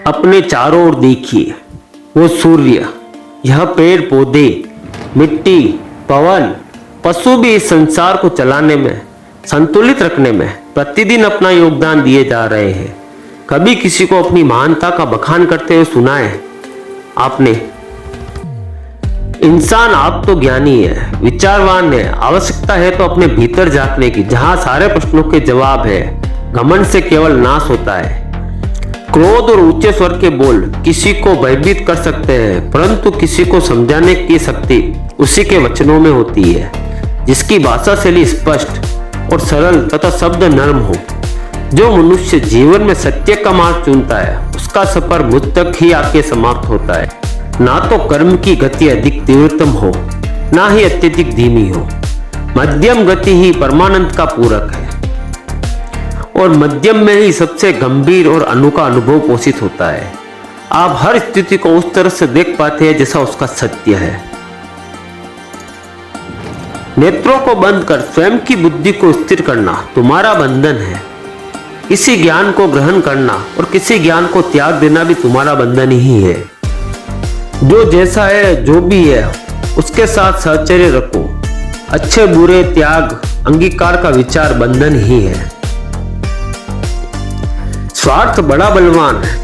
अपने चारों ओर देखिए, वो सूर्य, यह पेड़ पौधे, मिट्टी, पवन, पशु भी इस संसार को चलाने में, संतुलित रखने में प्रतिदिन अपना योगदान दिए जा रहे हैं। कभी किसी को अपनी महानता का बखान करते हुए सुना है आपने? इंसान आप तो ज्ञानी है, विचारवान है, आवश्यकता है तो अपने भीतर झांकने की, जहां सारे प्रश्नों के जवाब है। घमंड से केवल नाश होता है। क्रोध और ऊंचे स्वर के बोल किसी को भयभीत कर सकते हैं, परंतु किसी को समझाने की शक्ति उसी के वचनों में होती है, जिसकी भाषा शैली स्पष्ट और सरल तथा शब्द नर्म हो। जो मनुष्य जीवन में सत्य का मार्ग चुनता है, उसका सफर मुझ तक ही आके समाप्त होता है। ना तो कर्म की गति अधिक तीव्रतम हो, ना ही अत्यधिक धीमी हो। मध्यम गति ही परमानंद का पूरक है, और मध्यम में ही सबसे गंभीर और अनोखा अनुभव पोषित होता है। आप हर स्थिति को उस तरह से देख पाते हैं जैसा उसका सत्य है। नेत्रों को बंद कर स्वयं की बुद्धि को स्थिर करना तुम्हारा बंधन है। किसी ज्ञान को ग्रहण करना और किसी ज्ञान को त्याग देना भी तुम्हारा बंधन ही है। जो जैसा है, जो भी है, उसके साथ साहचर्य रखो। अच्छे बुरे त्याग, अंगीकार का विचार बंधन ही है। स्वार्थ बड़ा बलवान है,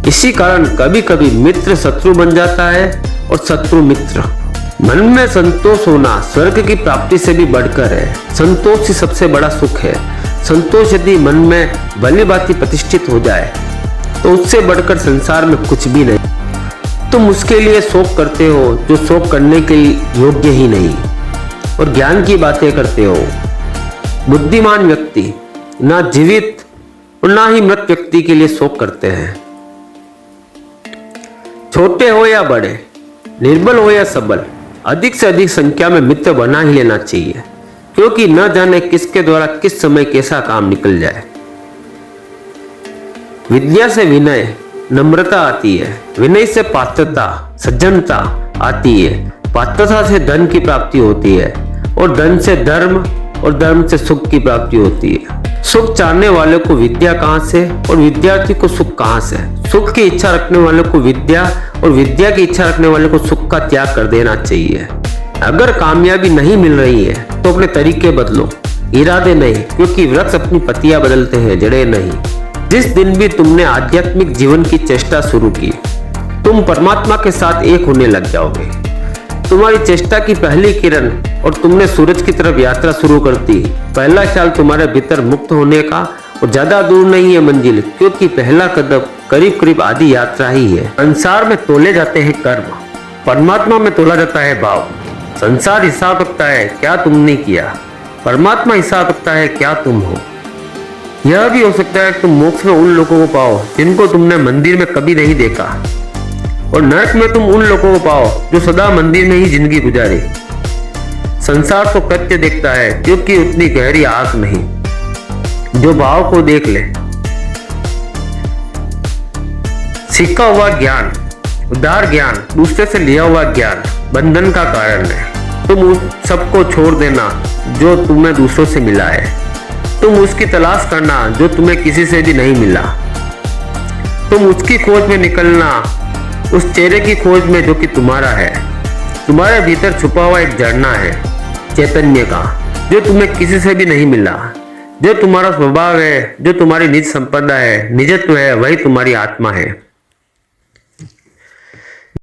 इसी कारण कभी कभी मित्र शत्रु बन जाता है और शत्रु मित्र। मन में संतोष होना स्वर्ग की प्राप्ति से भी बढ़कर है। संतोष ही सबसे बड़ा सुख है। संतोष यदि मन में भली भांति प्रतिष्ठित हो जाए तो उससे बढ़कर संसार में कुछ भी नहीं। तुम उसके लिए शोक करते हो जो शोक करने के योग्य ही नहीं, और ज्ञान की बातें करते हो। बुद्धिमान व्यक्ति ना जीवित और ना ही मृत व्यक्ति के लिए शोक करते हैं। छोटे हो या बड़े, निर्बल हो या सबल, अधिक से अधिक संख्या में मित्र बना ही लेना चाहिए, क्योंकि न जाने किसके द्वारा किस समय कैसा काम निकल जाए। विद्या से विनय, नम्रता आती है। विनय से पात्रता, सज्जनता आती है। पात्रता से धन की प्राप्ति होती है, और धन से धर्म, और धर्म से सुख की प्राप्ति होती है। सुख चाहने वाले को विद्या कहां से, और विद्यार्थी को सुख कहां से? सुख की इच्छा रखने वाले को विद्या, और विद्या की इच्छा रखने वाले को सुख का त्याग कर देना चाहिए। अगर कामयाबी नहीं मिल रही है तो अपने तरीके बदलो, इरादे नहीं, क्योंकि वृक्ष अपनी पत्तियां बदलते हैं, जड़ें नहीं। जिस दिन भी तुमने आध्यात्मिक जीवन की चेष्टा शुरू की, तुम परमात्मा के साथ एक होने लग जाओगे। तुम्हारी चेष्टा की पहली किरण और तुमने सूरज की तरफ यात्रा शुरू कर दी। पहला ख्याल तुम्हारे भीतर मुक्त होने का, और ज्यादा दूर नहीं है मंजिल, क्योंकि पहला कदम करीब करीब आधी यात्रा ही है। संसार में तोले जाते हैं कर्म, परमात्मा में तोला जाता है भाव। संसार हिसाब रखता है क्या तुमने किया, परमात्मा हिसाब रखता है क्या तुम हो। यह भी हो सकता है कि तुम मोक्ष में उन लोगों को पाओ जिनको तुमने मंदिर में कभी नहीं देखा, और नरक में तुम उन लोगों को पाओ जो सदा मंदिर में ही जिंदगी गुजारे। संसार तो कृत्य देखता है, क्योंकि उतनी गहरी आंख नहीं। जो भाव को देख ले। सीखा हुआ ज्ञान, उदार ज्ञान, दूसरे से लिया हुआ ज्ञान बंधन का कारण है। तुम उस सबको छोड़ देना जो तुम्हें दूसरों से मिला है। तुम उसकी तलाश करना जो तुम्हें किसी से भी नहीं मिला। तुम उसकी खोज में निकलना, उस चेहरे की खोज में जो कि तुम्हारा है। तुम्हारे भीतर छुपा हुआ एक झरना है चैतन्य का, जो तुम्हें किसी से भी नहीं मिला। जो तुम्हारा स्वभाव है, जो तुम्हारी निज संपदा है, निजत्व है, वही तुम्हारी आत्मा है।